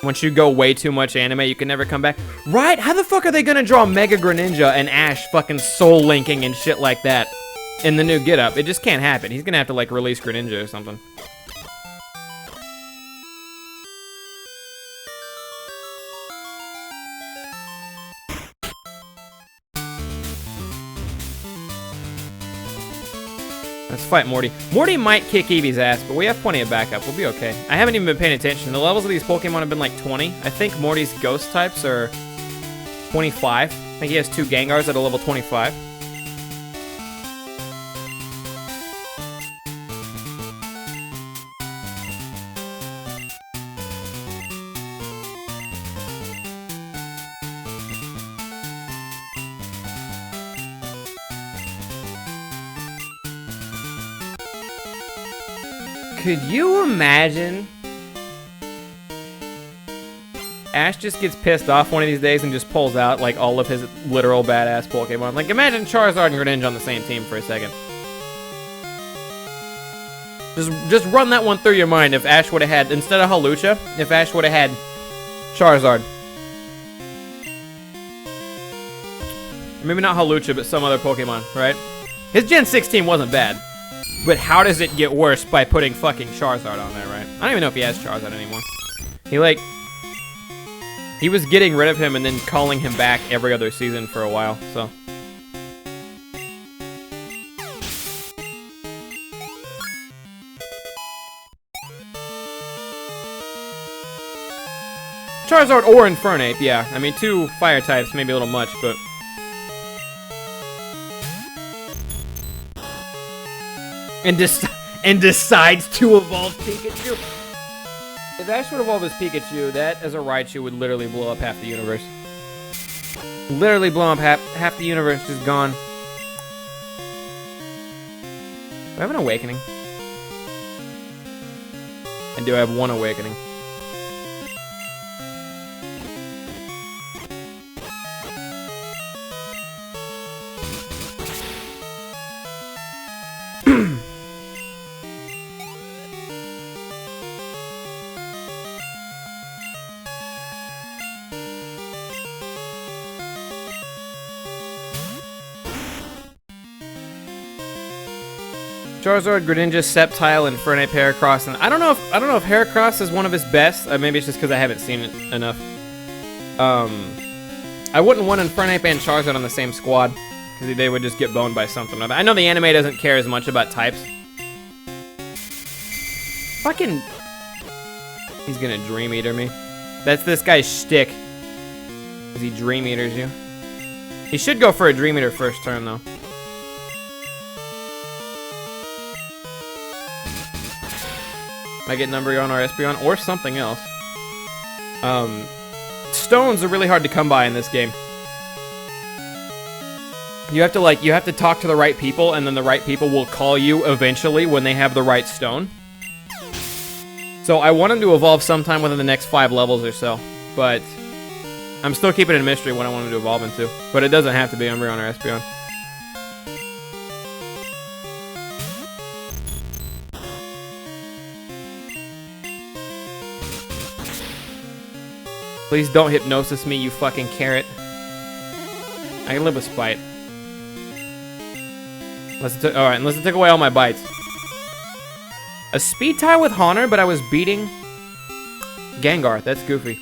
Once you go way too much anime, you can never come back. Right? How the fuck are they gonna draw Mega Greninja and Ash fucking soul linking and shit like that in the new getup? It just can't happen. He's gonna have to like release Greninja or something. Let's fight Morty. Morty might kick Eevee's ass, but we have plenty of backup. We'll be okay. I haven't even been paying attention. The levels of these Pokemon have been like 20. I think Morty's ghost types are 25. I think he has 2 Gengars at a level 25. Could you imagine? Ash just gets pissed off one of these days and just pulls out like all of his literal badass Pokemon. Like imagine Charizard and Greninja on the same team for a second. Just run that one through your mind. If Ash would have had, instead of Hawlucha, if Ash would have had Charizard. Maybe not Hawlucha, but some other Pokemon, right? His Gen 16 wasn't bad. But how does it get worse by putting fucking Charizard on there, right? I don't even know if he has Charizard anymore. He was getting rid of him and then calling him back every other season for a while, so. Charizard or Infernape, yeah. I mean, 2 fire types, maybe a little much, but... And decides to evolve Pikachu. If Ash would evolve his Pikachu, that as a Raichu would literally blow up half the universe. Literally blow up half the universe, just gone. Do I have an awakening? And do I have 1 awakening? Charizard, Greninja, Sceptile, and Infernape, Heracross, and I don't know if Heracross is one of his best. Maybe it's just because I haven't seen it enough. I wouldn't want Infernape and Charizard on the same squad because they would just get boned by something. I know the anime doesn't care as much about types. Fucking, he's gonna Dream Eater me. That's this guy's shtick. Cause he Dream Eaters you. He should go for a Dream Eater first turn though. Might get an Umbreon or Espeon or something else. Stones are really hard to come by in this game. You have to talk to the right people, and then the right people will call you eventually when they have the right stone. So I want him to evolve sometime within the next 5 levels or so, but I'm still keeping it a mystery what I want him to evolve into. But it doesn't have to be Umbreon or Espeon. Please don't hypnosis me, you fucking carrot. I can live with spite. Alright, unless it took away all my bites. A speed tie with Honor, but I was beating Gengar. That's goofy.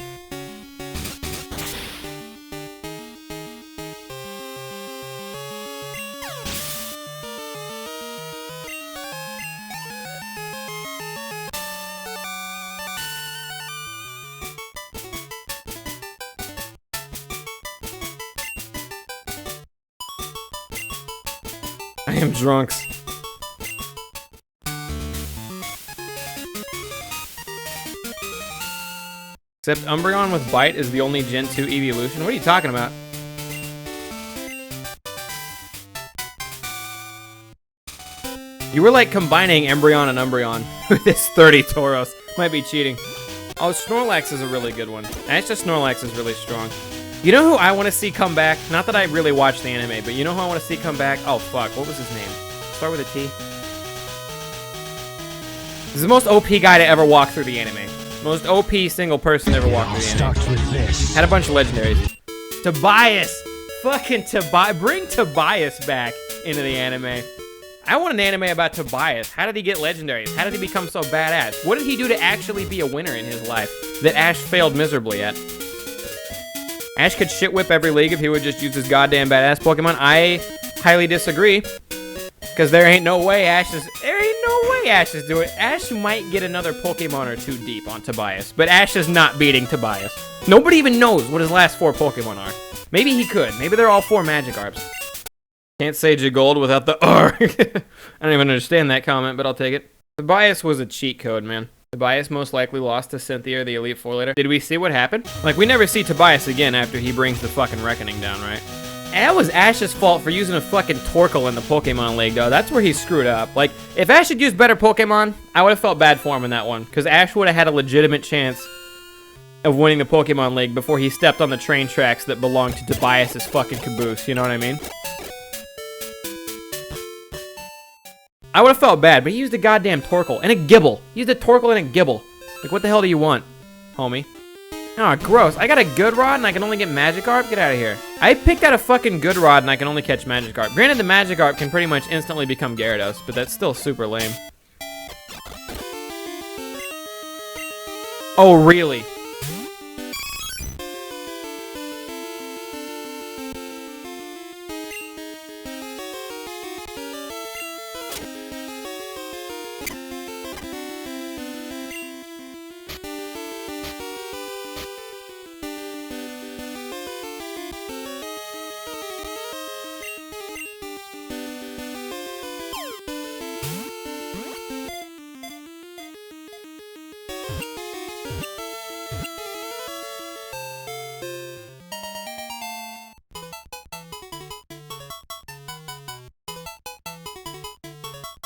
I am drunks. Except Umbreon with Bite is the only Gen 2 evolution. What are you talking about? You were like combining Embryon and Umbreon with this 30 Tauros. Might be cheating. Oh, Snorlax is a really good one. Actually, Snorlax is really strong. You know who I want to see come back? Not that I really watch the anime, but you know who I want to see come back? Oh, fuck. What was his name? Start with a T. This is the most OP guy to ever walk through the anime. Most OP single person ever walked through the anime. Had a bunch of legendaries. Tobias! Fucking Tobias. Bring Tobias back into the anime. I want an anime about Tobias. How did he get legendaries? How did he become so badass? What did he do to actually be a winner in his life that Ash failed miserably at? Ash could shit whip every league if he would just use his goddamn badass Pokemon. I highly disagree. Because there ain't no way Ash is doing it. Ash might get another Pokemon or two deep on Tobias, but Ash is not beating Tobias. Nobody even knows what his last 4 Pokemon are. Maybe he could. Maybe they're all 4 Magikarps. Can't say Jigold without the R. I don't even understand that comment, but I'll take it. Tobias was a cheat code, man. Tobias most likely lost to Cynthia, the Elite Four later. Did we see what happened? Like, we never see Tobias again after he brings the fucking Reckoning down, right? And that was Ash's fault for using a fucking Torkoal in the Pokemon League, though. That's where he screwed up. Like, if Ash had used better Pokemon, I would have felt bad for him in that one. Because Ash would have had a legitimate chance of winning the Pokemon League before he stepped on the train tracks that belonged to Tobias's fucking caboose. You know what I mean? I would have felt bad, but he used a goddamn Torkoal and a Gibble. He used a Torkoal and a Gibble. Like, what the hell do you want, homie? Oh, gross. I got a Good Rod and I can only get Magikarp? Get out of here. I picked out a fucking Good Rod and I can only catch Magikarp. Granted, the Magikarp can pretty much instantly become Gyarados, but that's still super lame. Oh, really?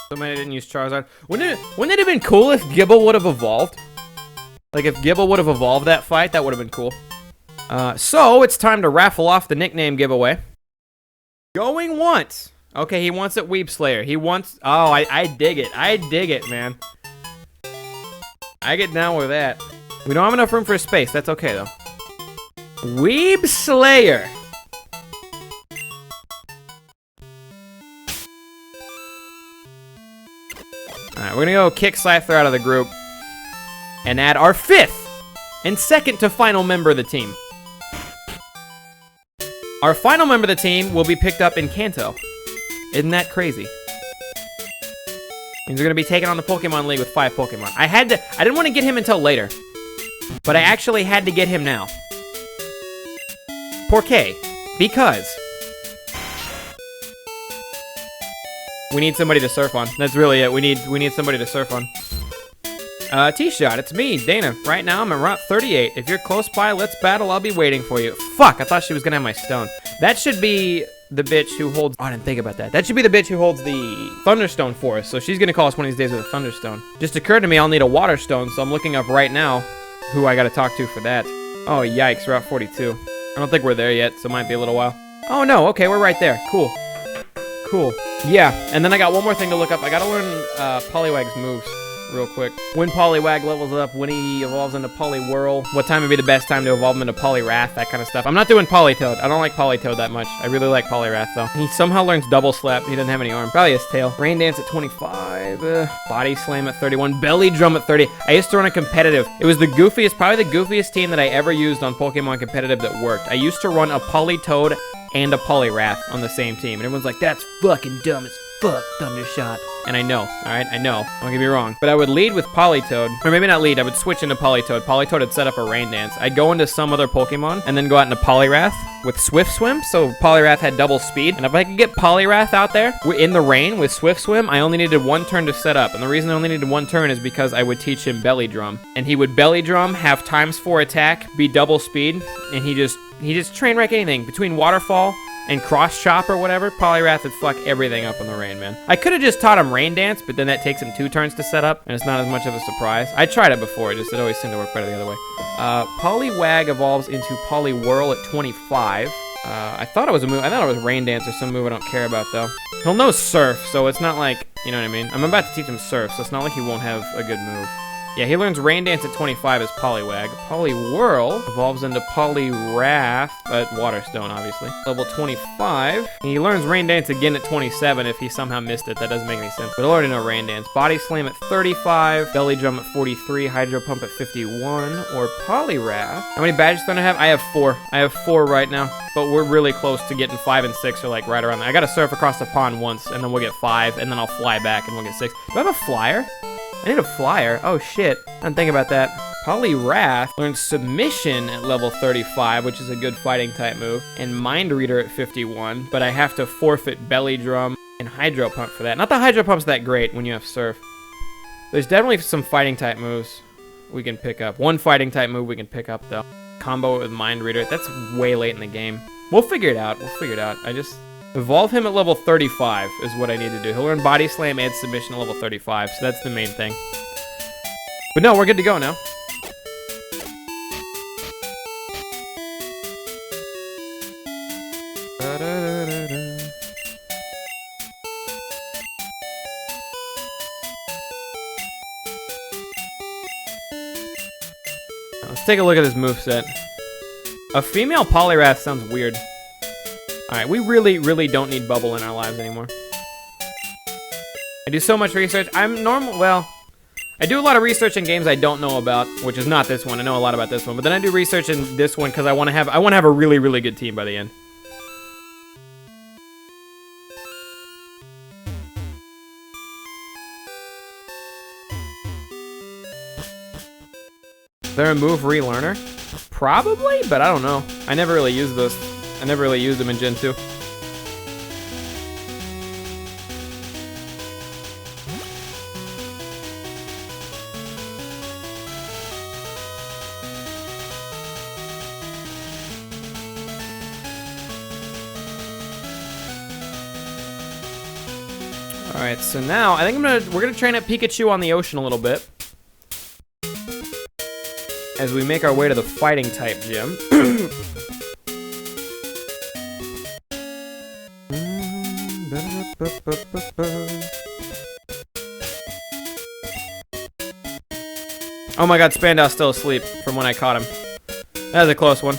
Somebody didn't use Charizard. Wouldn't it have been cool if Gibble would have evolved? Like, if Gibble would have evolved that fight, that would have been cool. So, it's time to raffle off the nickname giveaway. Going once. Okay, he wants it Weeb Slayer. He wants... Oh, I dig it. I dig it, man. I get down with that. We don't have enough room for space. That's okay, though. Weeb Slayer. Alright, we're gonna go kick Scyther out of the group and add our 5th and second to final member of the team. Our final member of the team will be picked up in Kanto. Isn't that crazy? Means we're gonna be taking on the Pokemon League with 5 Pokemon. I didn't want to get him until later, but I actually had to get him now. ¿Por qué? Because we need somebody to surf on. That's really it. We need somebody to surf on. T-Shot, it's me, Dana. Right now, I'm at Route 38. If you're close by, let's battle. I'll be waiting for you. Fuck, I thought she was gonna have my stone. That should be the bitch who holds... Oh, I didn't think about that. That should be the bitch who holds the Thunderstone for us. So she's gonna call us one of these days with a Thunderstone. Just occurred to me I'll need a Water Stone, so I'm looking up right now who I gotta talk to for that. Oh, yikes, Route 42. I don't think we're there yet, so it might be a little while. Oh, no, okay, we're right there. Cool. Cool. Yeah, and then I got one more thing to look up. I gotta learn Poliwag's moves real quick. When Poliwag levels up, when he evolves into Poliwhirl, what time would be the best time to evolve him into Poliwrath, that kind of stuff. I'm not doing Politoed. I don't like Politoed that much. I really like Poliwrath, though. He somehow learns Double Slap. He doesn't have any arm. Probably his tail. Rain Dance at 25. Body Slam at 31. Belly Drum at 30. I used to run a competitive. It was the goofiest, probably the goofiest team that I ever used on Pokemon Competitive that worked. I used to run a Politoed and a Poliwrath on the same team. And everyone's like, that's fucking dumb as fuck, Thundershot. And I know, alright, I know. Don't get me wrong. But I would lead with Politoed. Or maybe not lead, I would switch into Politoed. Politoed had set up a Rain Dance. I'd go into some other Pokemon and then go out into Poliwrath with Swift Swim. So Poliwrath had double speed. And if I could get Poliwrath out there in the rain with Swift Swim, I only needed 1 turn to set up. And the reason I only needed 1 turn is because I would teach him Belly Drum. And he would Belly Drum, have ×4 attack, be double speed, and he just train wreck anything. Between Waterfall and Cross Chop or whatever, Poliwrath would fuck everything up in the rain, man. I could have just taught him Rain Dance, but then that takes him 2 turns to set up, and it's not as much of a surprise. I tried it before, it always seemed to work better the other way. Poliwag evolves into Poliwhirl at 25. I thought it was a move. I thought it was Rain Dance or some move I don't care about, though. He'll know Surf, so it's not like, you know what I mean? I'm about to teach him Surf, so it's not like he won't have a good move. Yeah, he learns Rain Dance at 25 as Poliwag. Poliwhirl evolves into Poliwrath at Waterstone, obviously. Level 25. He learns Rain Dance again at 27 if he somehow missed it. That doesn't make any sense. But I already know Rain Dance. Body Slam at 35. Belly Drum at 43. Hydro Pump at 51. Or Poliwrath. How many badges do I have? I have 4. I have 4 right now. But we're really close to getting 5 and 6 are like right around there. I gotta surf across the pond once, and then we'll get 5, and then I'll fly back and we'll get 6. Do I have a flyer? I need a flyer. Oh shit. I didn't think about that. Poliwrath learns Submission at level 35, which is a good fighting type move, and Mind Reader at 51, but I have to forfeit Belly Drum and Hydro Pump for that. Not that Hydro Pump's that great when you have Surf. There's definitely some fighting type moves we can pick up. One fighting type move we can pick up though. Combo it with Mind Reader. That's way late in the game. We'll figure it out. We'll figure it out. I just... Evolve him at level 35 is what I need to do. He'll learn Body Slam and Submission at level 35, so that's the main thing. But no, we're good to go now. Let's take a look at this moveset. A female Poliwrath sounds weird. Alright, we really don't need Bubble in our lives anymore. I do so much research. Well, I do a lot of research in games I don't know about, which is not this one. I know a lot about this one, but then I do research in this one because I want to have a really good team by the end. Is there a move relearner? Probably, but I don't know. I never really used those. I never really used them in Gen 2. Alright, so now I think we're gonna train up Pikachu on the ocean a little bit. As we make our way to the fighting type gym. Oh my god, Spandau's still asleep from when I caught him. That was a close one.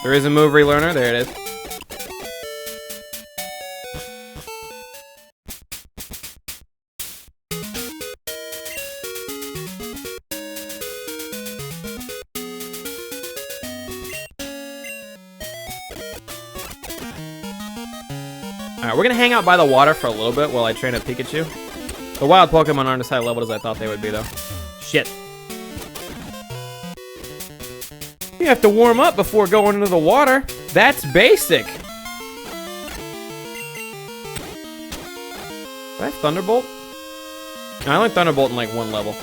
There is a move relearner. There it is. Alright, we're gonna hang out by the water for a little bit while I train up Pikachu. The wild Pokemon aren't as high leveled as I thought they would be, though. Shit. You have to warm up before going into the water. That's basic. Do I have Thunderbolt? No, I only Thunderbolt in like 1 level.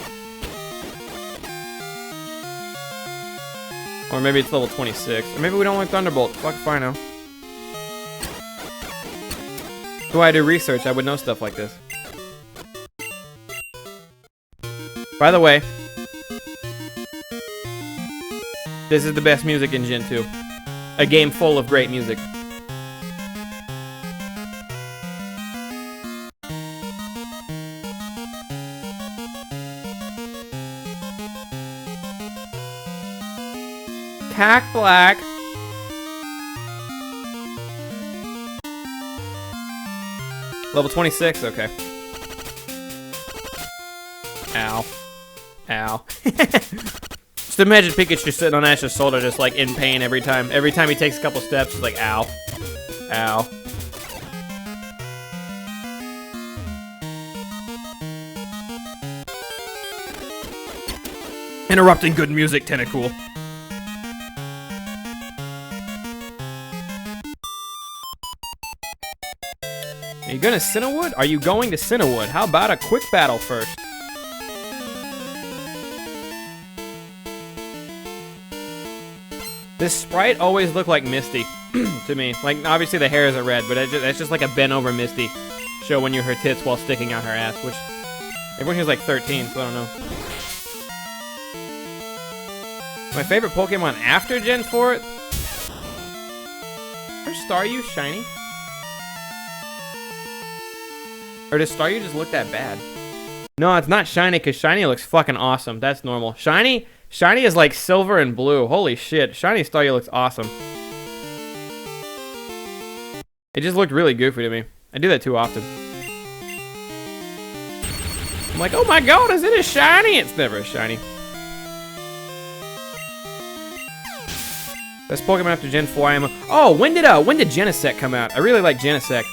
Or maybe it's level 26. Or maybe we don't like Thunderbolt. Fuck if I know. That's why I do research. I would know stuff like this. By the way, this is the best music in Gen 2. A game full of great music. Cack Black. Level 26, okay. Ow. Ow. Just imagine Pikachu sitting on Ash's shoulder just like in pain every time. Every time he takes a couple steps, it's like, ow. Ow. Interrupting good music, Tentacool. Are you going to Cinnawood? Are you going to Cinnawood? How about a quick battle first? This sprite always looked like Misty to me. Like, obviously the hair isn't red, but it's just like a bent over Misty showing you her tits while sticking out her ass, which everyone here's like 13, so I don't know. My favorite Pokemon after Gen 4? Is Staryu shiny? Or does Staryu just look that bad? No, it's not shiny because shiny looks fucking awesome. That's normal. Shiny is like silver and blue. Holy shit. Shiny Staryu looks awesome. It just looked really goofy to me. I do that too often. I'm like, oh my god, is it a shiny? It's never a shiny. Best Pokemon after Gen 4 I am. Oh, when did Genesect come out? I really like Genesect.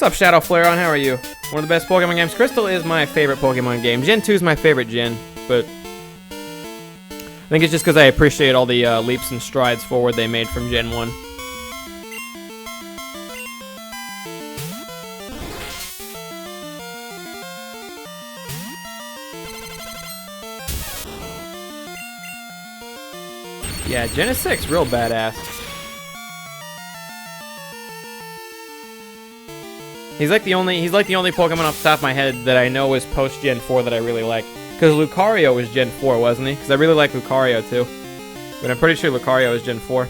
What's up, Shadow Flareon? How are you? One of the best Pokemon games. Crystal is my favorite Pokemon game. Gen 2 is my favorite gen, but I think it's just because I appreciate all the leaps and strides forward they made from Gen 1. Yeah, Genesect's real badass. He's like the only Pokemon off the top of my head that I know is post Gen 4 that I really like. Because Lucario was Gen 4, wasn't he? Because I really like Lucario too. But I'm pretty sure Lucario is Gen 4.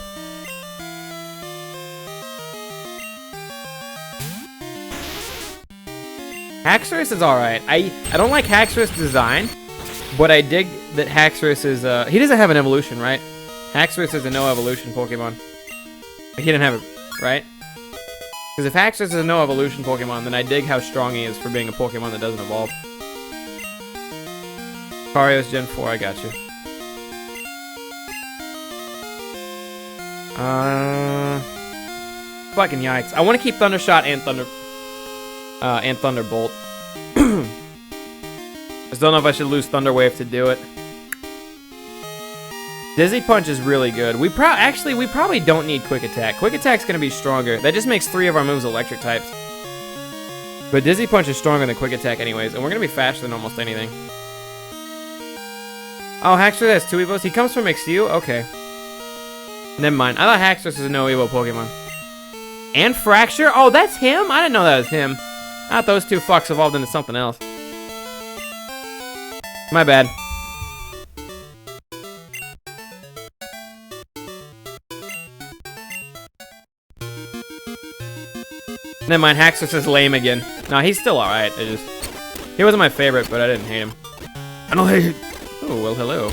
Haxorus is alright. I don't like Haxorus' design, but I dig that Haxorus is he doesn't have an evolution, right? Haxorus is a no evolution Pokemon. He didn't have it, right? Because if Haxorus is a no evolution Pokemon, then I dig how strong he is for being a Pokemon that doesn't evolve. Lucario's Gen 4, I got you. Fucking yikes. I want to keep Thundershot and Thunderbolt. Just don't know if I should lose Thunder Wave to do it. Dizzy Punch is really good. We probably don't need Quick Attack. Quick Attack's gonna be stronger. That just makes 3 of our moves electric types. But Dizzy Punch is stronger than Quick Attack anyways, and we're gonna be faster than almost anything. Oh, Haxorus has 2 Evos? He comes from Xew? Okay. Never mind. I thought Haxorus is a no Evo Pokemon. And Fracture? Oh, that's him? I didn't know that was him. I thought those 2 fucks evolved into something else. My bad. Never mind, Haxorus is lame again. No, he's still alright. He wasn't my favorite, but I didn't hate him. I don't hate it. Oh, well, hello.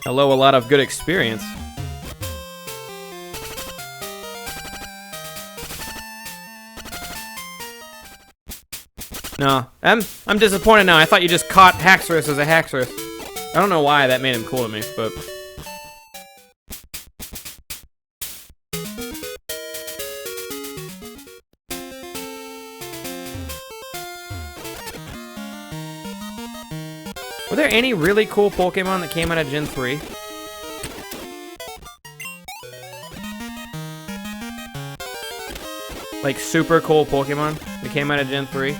Hello, a lot of good experience. No, I'm disappointed now. I thought you just caught Haxorus as a Haxorus. I don't know why that made him cool to me, but... Were there any really cool Pokemon that came out of Gen 3? Like super cool Pokemon that came out of Gen 3?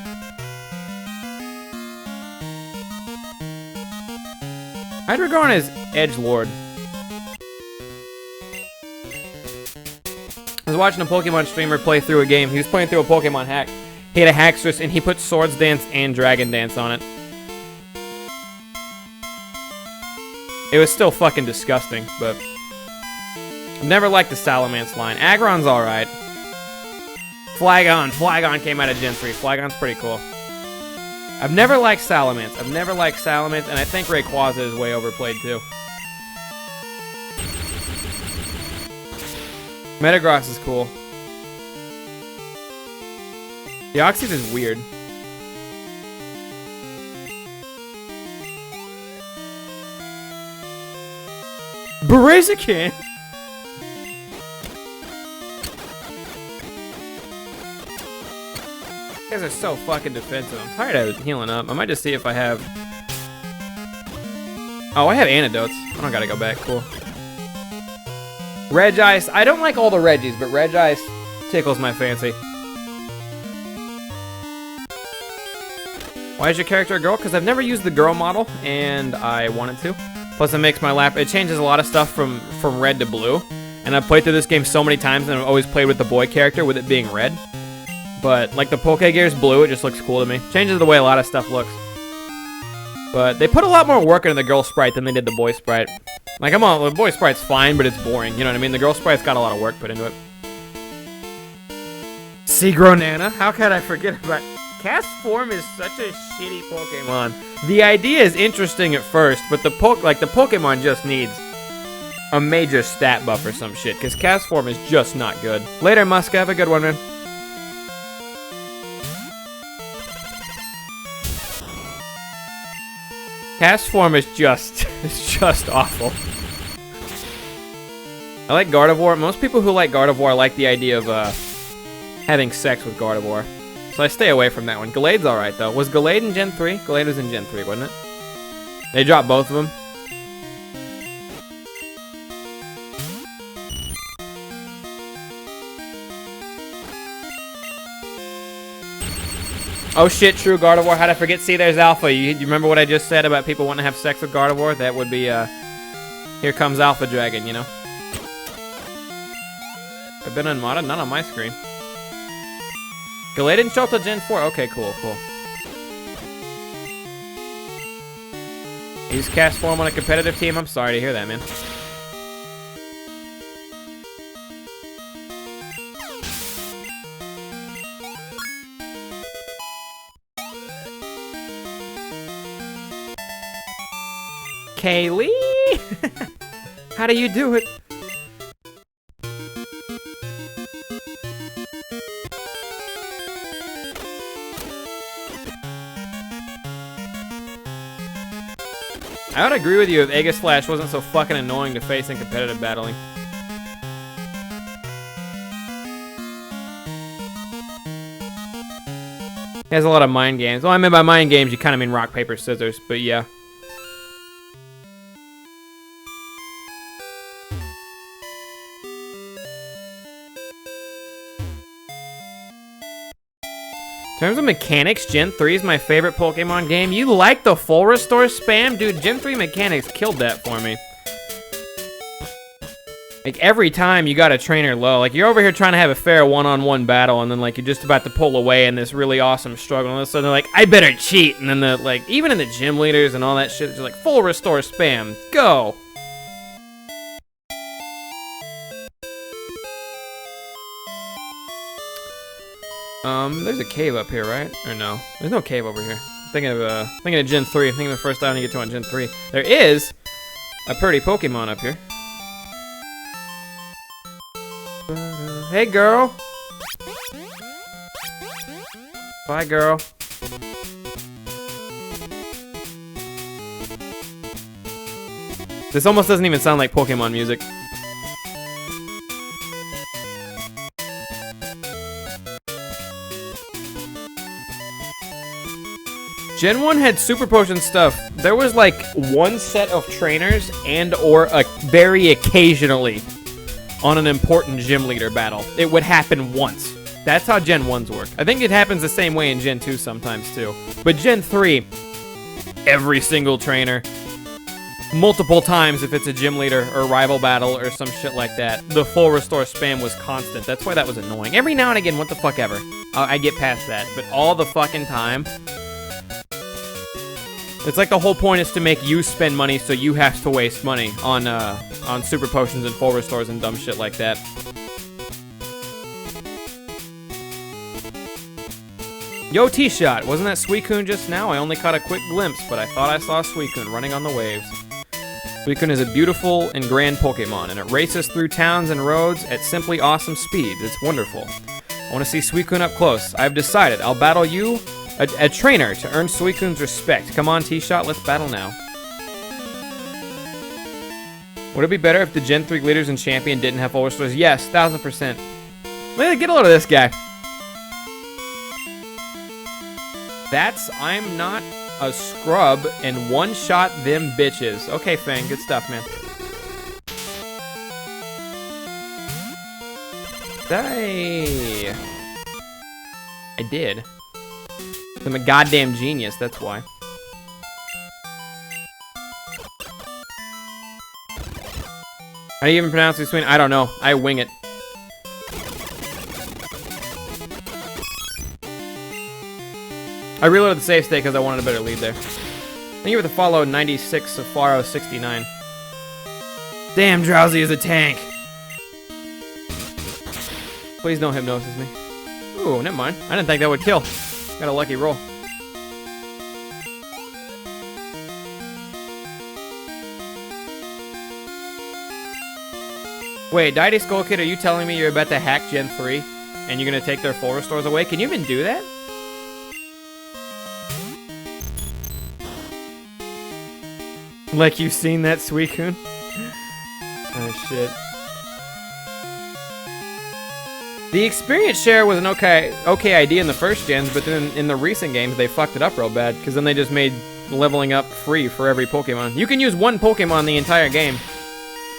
Hydreigon is Edgelord. I was watching a Pokemon streamer play through a game. He was playing through a Pokemon hack. He had a Haxorus and he put Swords Dance and Dragon Dance on it. It was still fucking disgusting, but... I've never liked the Salamence line. Aggron's alright. Flygon came out of Gen 3. Flygon's pretty cool. I've never liked Salamence. And I think Rayquaza is way overplayed too. Metagross is cool. Deoxys is weird. Blaziken! You guys are so fucking defensive. I'm tired of healing up. I might just see if I have... Oh, I have antidotes. I don't gotta go back. Cool. Regice. I don't like all the Regis, but Regice tickles my fancy. Why is your character a girl? Because I've never used the girl model, and I wanted to. Plus, it makes my lap... It changes a lot of stuff from red to blue. And I've played through this game so many times, and I've always played with the boy character, with it being red. But, like, the Pokegear's blue, it just looks cool to me. Changes the way a lot of stuff looks. But they put a lot more work into the girl sprite than they did the boy sprite. Like, come on, the boy sprite's fine, but it's boring. You know what I mean? The girl sprite's got a lot of work put into it. Seagro Nana? How could I forget about... Cast Form is such a shitty Pokemon. The idea is interesting at first, but the Pokemon just needs a major stat buff or some shit, because Cast Form is just not good. Later, Musk. Have a good one, man. Cast Form is just, it's just awful. I like Gardevoir. Most people who like Gardevoir like the idea of having sex with Gardevoir. So I stay away from that one. Gallade's alright, though. Was Gallade in Gen 3? Gallade was in Gen 3, wasn't it? They dropped both of them. Oh shit, true, Gardevoir. How'd I forget? See, there's Alpha. You remember what I just said about people wanting to have sex with Gardevoir? That would be, here comes Alpha Dragon, you know? I've been unmodded? Not on my screen. Gallade didn't show up till Gen 4? Okay, cool, cool. He's Cast Form on a competitive team? I'm sorry to hear that, man. Kaylee? How do you do it? I would agree with you if Aegislash wasn't so fucking annoying to face in competitive battling. He has a lot of mind games. Well, I mean by mind games, you kind of mean rock, paper, scissors, but yeah. In terms of mechanics, Gen 3 is my favorite Pokemon game. You like the full restore spam? Dude, Gen 3 mechanics killed that for me. Like, every time you got a trainer low, like, you're over here trying to have a fair one-on-one battle, and then, like, you're just about to pull away in this really awesome struggle, and all of a sudden they're like, I better cheat, and then the, like, even in the gym leaders and all that shit, it's just like, full restore spam, go! There's a cave up here, right? Or no? There's no cave over here. I'm thinking of Gen 3. I'm thinking of the first island you get to on Gen 3. There is a pretty Pokemon up here. Hey, girl. Bye, girl. This almost doesn't even sound like Pokemon music. Gen 1 had Super Potion stuff. There was like one set of trainers and or very occasionally on an important gym leader battle. It would happen once. That's how Gen 1's work. I think it happens the same way in Gen 2 sometimes too. But Gen 3, every single trainer, multiple times if it's a gym leader or rival battle or some shit like that. The full restore spam was constant. That's why that was annoying. Every now and again, what the fuck ever. I get past that. But all the fucking time... It's like the whole point is to make you spend money so you have to waste money on super potions and full restores and dumb shit like that. Yo, T-Shot, wasn't that Suicune just now? I only caught a quick glimpse, but I thought I saw Suicune running on the waves. Suicune is a beautiful and grand Pokemon, and it races through towns and roads at simply awesome speeds. It's wonderful. I want to see Suicune up close. I've decided I'll battle you, a trainer, to earn Suicune's respect. Come on, T-Shot, let's battle now. Would it be better if the Gen 3 leaders and champion didn't have full restores? Yes, 1000%. Get a load of this guy. I'm not a scrub and one-shot them bitches. Okay, Fang, good stuff, man. Die. I did. I'm a goddamn genius, that's why. How do you even pronounce this? I don't know. I wing it. I reloaded the save state because I wanted a better lead there. Thank you for the follow, 96 Safaro 69. Damn, Drowsy is a tank. Please don't hypnosis me. Ooh, never mind. I didn't think that would kill. Got a lucky roll. Wait, Deity Skull Kid, are you telling me you're about to hack Gen 3 and you're gonna take their full restores away? Can you even do that? Like you've seen that, Suicune? Oh shit. The experience share was an okay idea in the first gens, but then in the recent games they fucked it up real bad, because then they just made leveling up free for every Pokemon. You can use one Pokemon the entire game,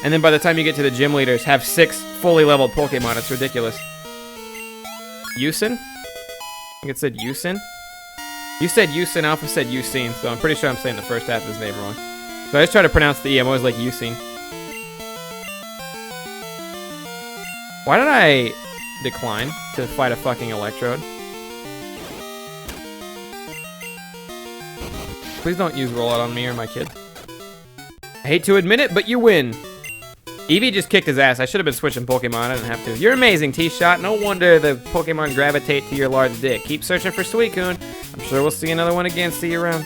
and then by the time you get to the gym leaders, have 6 fully leveled Pokemon. It's ridiculous. Yusin? I think it said Yusin? You said Yusin, Alpha said Yusin, so I'm pretty sure I'm saying the first half of his name wrong. So I just try to pronounce the E, I'm always like Yusin. Why did I decline to fight a fucking Electrode? Please don't use rollout on me or my kid. I hate to admit it, but you win. Eevee just kicked his ass. I should have been switching Pokemon. I didn't have to. You're amazing, T-Shot. No wonder the Pokemon gravitate to your large dick. Keep searching for Suicune. I'm sure we'll see another one again. See you around.